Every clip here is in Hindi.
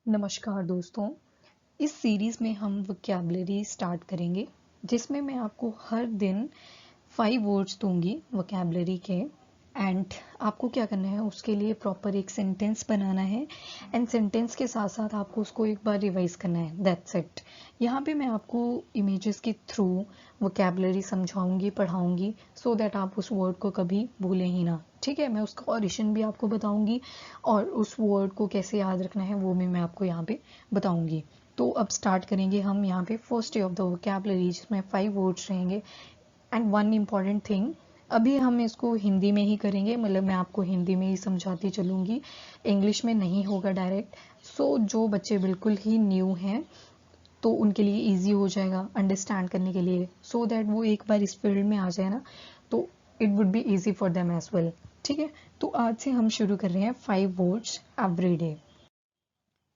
नमस्कार दोस्तों। इस सीरीज़ में हम वोकैबुलरी स्टार्ट करेंगे जिसमें मैं आपको हर दिन 5 वर्ड्स दूंगी वोकैबुलरी के। एंड आपको क्या करना है, उसके लिए प्रॉपर एक सेंटेंस बनाना है एंड सेंटेंस के साथ साथ आपको उसको एक बार रिवाइज करना है। That's it. यहाँ पे मैं आपको इमेजेस के थ्रू वोकैबुलरी समझाऊंगी, पढ़ाऊंगी, सो दैट आप उस वर्ड को कभी भूलें ही ना। ठीक है, मैं उसका ओरिजिन भी आपको बताऊंगी और उस वर्ड को कैसे याद रखना है वो भी मैं आपको यहाँ पे बताऊंगी। तो अब स्टार्ट करेंगे हम यहाँ पे first day of the vocabulary, जिसमें 5 वर्ड्स रहेंगे। एंड वन इम्पॉर्टेंट थिंग, अभी हम इसको हिंदी में ही करेंगे, मतलब मैं आपको हिंदी में ही समझाती चलूँगी, इंग्लिश में नहीं होगा डायरेक्ट। सो जो बच्चे बिल्कुल ही न्यू हैं तो उनके लिए इजी हो जाएगा अंडरस्टैंड करने के लिए, सो दैट वो एक बार इस फील्ड में आ जाए ना, तो it would be easy for them as well. ठीक है, तो आज से हम शुरू कर रहे हैं 5 वर्ड्स एवरी डे।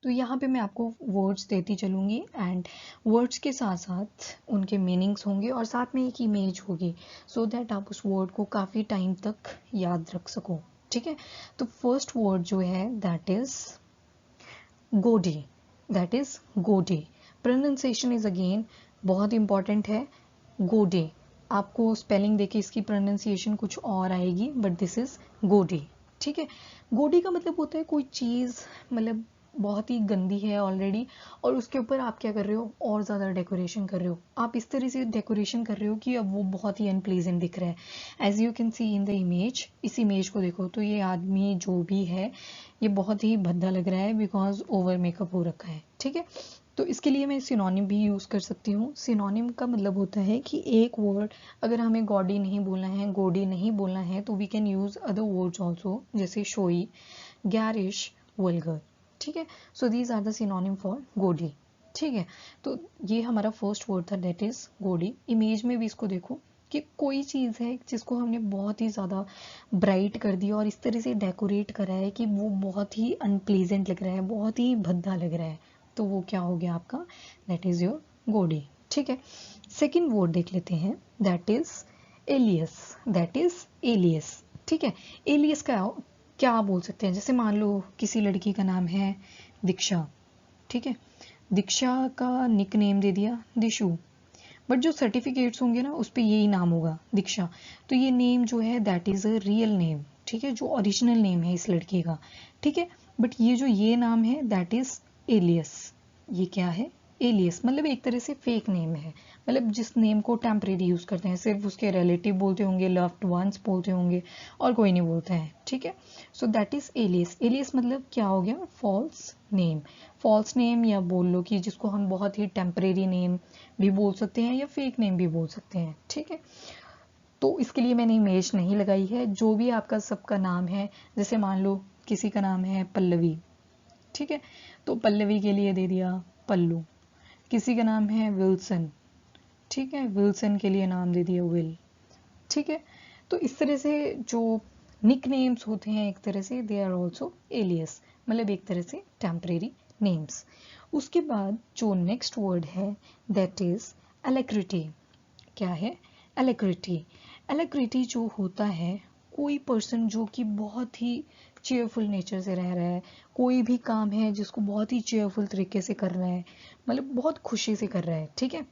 तो यहाँ पे मैं आपको वर्ड्स देती चलूँगी एंड वर्ड्स के साथ साथ उनके मीनिंग्स होंगे और साथ में एक इमेज होगी, सो दैट आप उस वर्ड को काफ़ी टाइम तक याद रख सको। ठीक है, तो फर्स्ट वर्ड जो है दैट इज़ गोडी। दैट इज़ गोडी। प्रोनाउंसिएशन इज अगेन बहुत इंपॉर्टेंट है। गोडी, आपको स्पेलिंग देके इसकी प्रोनाउंसिएशन कुछ और आएगी, बट दिस इज गोडी। ठीक है, गोडी का मतलब होता है कोई चीज़ मतलब बहुत ही गंदी है ऑलरेडी, और उसके ऊपर आप क्या कर रहे हो, और ज़्यादा डेकोरेशन कर रहे हो। आप इस तरह से डेकोरेशन कर रहे हो कि अब वो बहुत ही अनप्लीजेंट दिख रहा है। As you can see in the image, इस इमेज को देखो तो ये आदमी जो भी है ये बहुत ही भद्दा लग रहा है बिकॉज ओवर मेकअप हो रखा है। ठीक है, तो इसके लिए मैं सिनोनिम भी यूज़ कर सकती हूँ। सिनोनिम का मतलब होता है कि एक वर्ड, अगर हमें गॉडी नहीं बोलना है, गोडी नहीं बोलना है, तो we can use other words also, जैसे शोई, गैरिश, वल्गर। ठीक है, so these are the synonym for gaudy. ठीक है, तो ये हमारा फर्स्ट वर्ड था, दैट इज गोडी। इमेज में भी इसको देखो कि कोई चीज़ है जिसको हमने बहुत ही ज़्यादा ब्राइट कर दिया और इस तरह से डेकोरेट करा है कि वो बहुत ही अनप्लीजेंट लग रहा है, बहुत ही भद्दा लग रहा है, तो वो क्या हो गया आपका, दैट इज योर गोडी। ठीक है, सेकेंड वर्ड देख लेते हैं, that is alias. That is alias. ठीक है, एलियस का क्या बोल सकते हैं, जैसे मान लो किसी लड़की का नाम है दीक्षा। ठीक है, दीक्षा का निक नेम दे दिया दिशु, बट जो सर्टिफिकेट्स होंगे ना उस पर यही नाम होगा दीक्षा, तो ये नेम जो है that is a real name. ठीक है, जो ओरिजिनल नेम है इस लड़के का। ठीक है, बट ये जो ये नाम है दैट इज एलियस। ये क्या है, एलियस, मतलब एक तरह से फेक नेम है, मतलब जिस नेम को टेम्परेरी यूज करते हैं, सिर्फ उसके रिलेटिव बोलते होंगे, लव्ड वंस बोलते होंगे, और कोई नहीं बोलता है। ठीक है, so that is alias. Alias मतलब क्या हो गया, फॉल्स नेम। फॉल्स नेम, या बोल लो कि जिसको हम बहुत ही टेम्परेरी नेम भी बोल सकते हैं या फेक नेम भी बोल सकते हैं। ठीक है, तो इसके लिए मैंने इमेज नहीं लगाई है। जो भी आपका सबका नाम है, जैसे मान लो किसी का नाम है पल्लवी। ठीक है, तो पल्लवी के लिए दे दिया पल्लू। किसी का नाम है विल्सन। ठीक है, विल्सन के लिए नाम दे दिया विल। ठीक है, तो इस तरह से जो निक नेम्स होते हैं एक तरह से, दे आर ऑल्सो एलियस, मतलब एक तरह से टेम्परेरी नेम्स। उसके बाद जो नेक्स्ट वर्ड है दैट इज एलेक्रिटी। क्या है, एलेक्रिटी। एलेक्रिटी जो होता है कोई पर्सन जो कि बहुत ही चेयरफुल नेचर से रह रहा है, कोई भी काम है जिसको बहुत ही चेयरफुल तरीके से कर रहा है, मतलब बहुत खुशी से कर रहा है। ठीक है,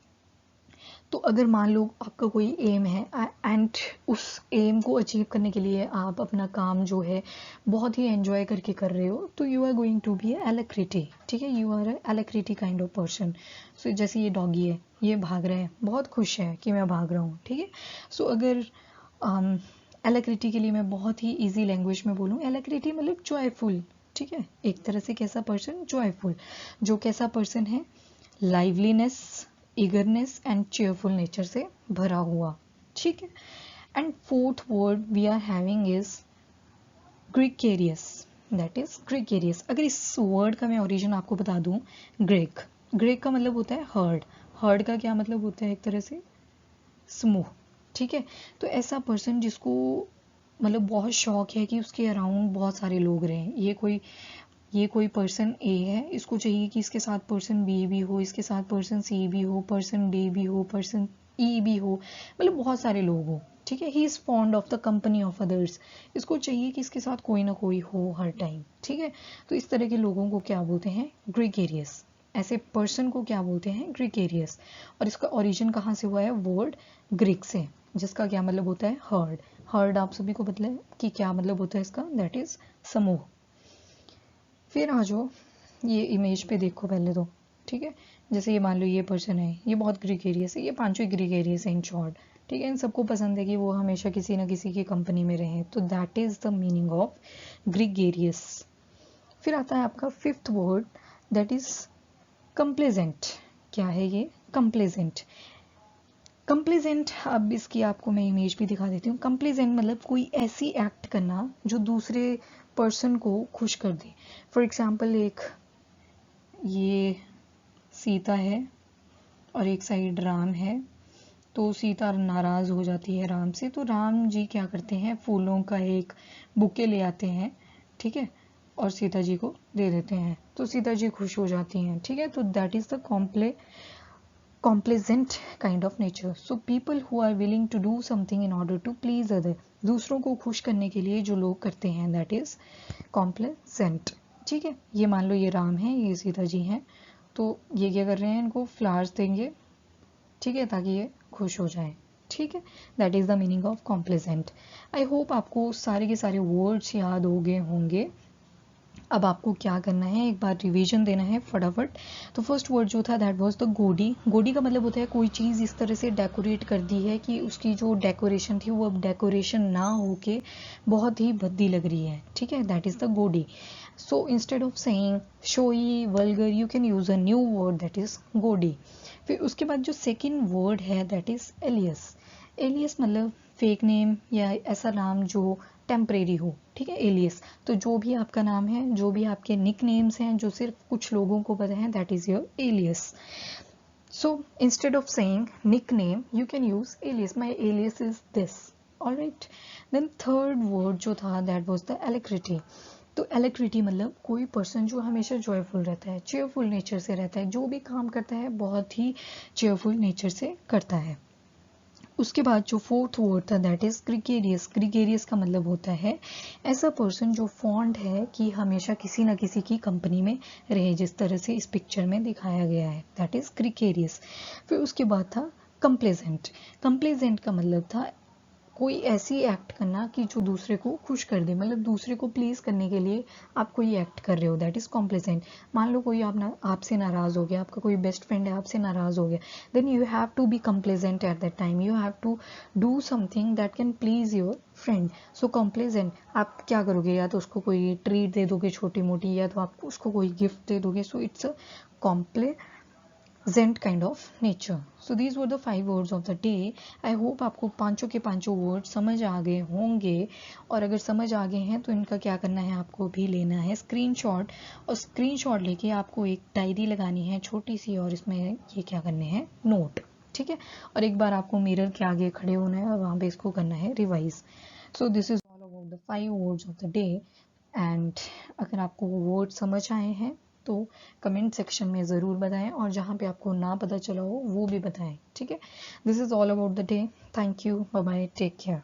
तो अगर मान लो आपका कोई एम है एंड उस एम को अचीव करने के लिए आप अपना काम जो है बहुत ही एंजॉय करके कर रहे हो, तो you are going to be alacrity. ठीक है, you are alacrity kind of person. So जैसे ये डॉगी है, ये भाग रहा है, बहुत खुश है कि मैं भाग रहा हूँ। ठीक है, सो अगर एलेक्रिटी के लिए मैं बहुत ही ईजी लैंग्वेज में बोलूँ, एलेक्रिटी मतलब जॉयफुल। ठीक है, एक तरह से कैसा पर्सन, जॉयफुल। जो कैसा पर्सन है, liveliness, eagerness and cheerful nature से भरा हुआ। ठीक है, and fourth word we are having is gregarious. That is gregarious. अगर इस वर्ड का मैं ओरिजिन आपको बता दूं, ग्रेग, ग्रेग का मतलब होता है हर्ड। हर्ड का क्या मतलब होता है, एक तरह से समूह। ठीक है, तो ऐसा पर्सन जिसको मतलब बहुत शौक है कि उसके अराउंड बहुत सारे लोग रहें। ये कोई पर्सन ए है, इसको चाहिए कि इसके साथ पर्सन बी भी हो, इसके साथ पर्सन सी भी हो, पर्सन डी भी हो, पर्सन ई भी हो, मतलब बहुत सारे लोग हो, ठीक है। He is fond of the company of others, इसको चाहिए कि इसके साथ कोई ना कोई हो हर टाइम, ठीक है। तो इस तरह के लोगों को क्या बोलते हैं, ग्रेगेरियस। ऐसे पर्सन को क्या बोलते हैं, ग्रेगेरियस। और इसका ओरिजिन कहाँ से हुआ है, वर्ड ग्रीक से, जिसका क्या मतलब होता है, हर्ड। हर्ड आप सभी को पता है कि क्या मतलब होता है इसका, दैट इज समूह। फिर आ जाओ ये इमेज पे देखो पहले तो, ठीक है। जैसे ये मान लो ये पर्सन है, ये बहुत ग्रेगेरियस है, ये पांचों ग्रेगेरियस है इन शॉर्ट, ठीक है। इन सबको पसंद है कि वो हमेशा किसी ना किसी की कंपनी में रहे, तो that is the meaning of gregarious. फिर आता है आपका फिफ्थ वर्ड, दैट इज कंप्लेजेंट। क्या है ये, कंप्लेजेंट। कंप्लेजेंट, अब इसकी आपको मैं इमेज भी दिखा देती हूँ। कंप्लेजेंट मतलब कोई ऐसी एक्ट करना जो दूसरे पर्सन को खुश कर दे। फॉर एग्जाम्पल एक ये सीता है और एक साइड राम है, तो सीता नाराज हो जाती है राम से, तो राम जी क्या करते हैं, फूलों का एक बुके ले आते हैं, ठीक है, और सीता जी को दे देते हैं, तो सीता जी खुश हो जाती हैं, ठीक है। तो that is the complaisant kind of nature. So people who are willing to do something in order to please other, दूसरों को खुश करने के लिए जो लोग करते हैं, that is complaisant, ठीक है। ये मान लो ये राम है, ये सीता जी हैं, तो ये क्या कर रहे हैं, इनको फ्लावर्स देंगे, ठीक है, ताकि ये खुश हो जाए, ठीक है। That is the meaning of complacent. I hope आपको सारे के सारे वर्ड्स याद हो गए होंगे। अब आपको क्या करना है, एक बार रिवीजन देना है फटाफट। तो फर्स्ट वर्ड जो था दैट वाज द गोडी। गोडी का मतलब होता है कोई चीज़ इस तरह से डेकोरेट कर दी है कि उसकी जो डेकोरेशन थी वो अब डेकोरेशन ना होके बहुत ही भद्दी लग रही है, ठीक है, दैट इज़ द गोडी। सो instead of saying showy vulgar you can use a new word that is गोडी। फिर उसके बाद जो सेकेंड वर्ड है दैट इज़ एलियस। एलियस मतलब फेक नेम या ऐसा नाम जो टेम्परेरी हो, ठीक है, एलियस। तो जो भी आपका नाम है, जो भी आपके निक नेम्स हैं जो सिर्फ कुछ लोगों को पता है, that is your alias. So instead of saying nickname you can use alias, my alias is this, alright. Then third word जो था दैट वाज द एलेक्रिटी। तो एलेक्रिटी मतलब कोई पर्सन जो हमेशा जॉयफुल रहता है, चेयरफुल नेचर से रहता है, जो भी काम करता है बहुत ही चेयरफुल नेचर से करता है। उसके बाद जो फोर्थ वर्ड था दैट इज ग्रिगेरियस। ग्रिगेरियस का मतलब होता है ऐसा पर्सन जो फॉन्ड है कि हमेशा किसी ना किसी की कंपनी में रहे, जिस तरह से इस पिक्चर में दिखाया गया है, दैट इज ग्रिगेरियस। फिर उसके बाद था कंप्लेजेंट। कंप्लेजेंट का मतलब था कोई ऐसी एक्ट करना कि जो दूसरे को खुश कर दे, मतलब दूसरे को प्लीज करने के लिए आप कोई एक्ट कर रहे हो, दैट इज कॉम्प्लेसेंट। मान लो कोई आपसे नाराज हो गया, आपका कोई बेस्ट फ्रेंड है आपसे नाराज हो गया, then you have to be complacent at that time, you have to do something that can please your friend. So complacent आप क्या करोगे, या तो उसको कोई ट्रीट दे दोगे छोटी मोटी, या तो आप उसको कोई गिफ्ट दे दोगे। So it's a complacent kind of nature. So these were the 5 words of the day. I hope आपको पांचों के पांचों वर्ड समझ आ गए होंगे, और अगर समझ आ गए हैं तो इनका क्या करना है, आपको भी लेना है स्क्रीनशॉट, और स्क्रीनशॉट लेके आपको एक डायरी लगानी है छोटी सी, और इसमें ये क्या करने हैं, नोट, ठीक है। और एक बार आपको मिरर के आगे खड़े होना है और वहाँ पे इसको करना है revise. So this is all about the 5 words of the day. And अगर आपको वो वर्ड समझ आए हैं तो कमेंट सेक्शन में ज़रूर बताएं, और जहाँ पे आपको ना पता चला हो वो भी बताएं, ठीक है। This is all about the day. Thank you, bye bye, take care.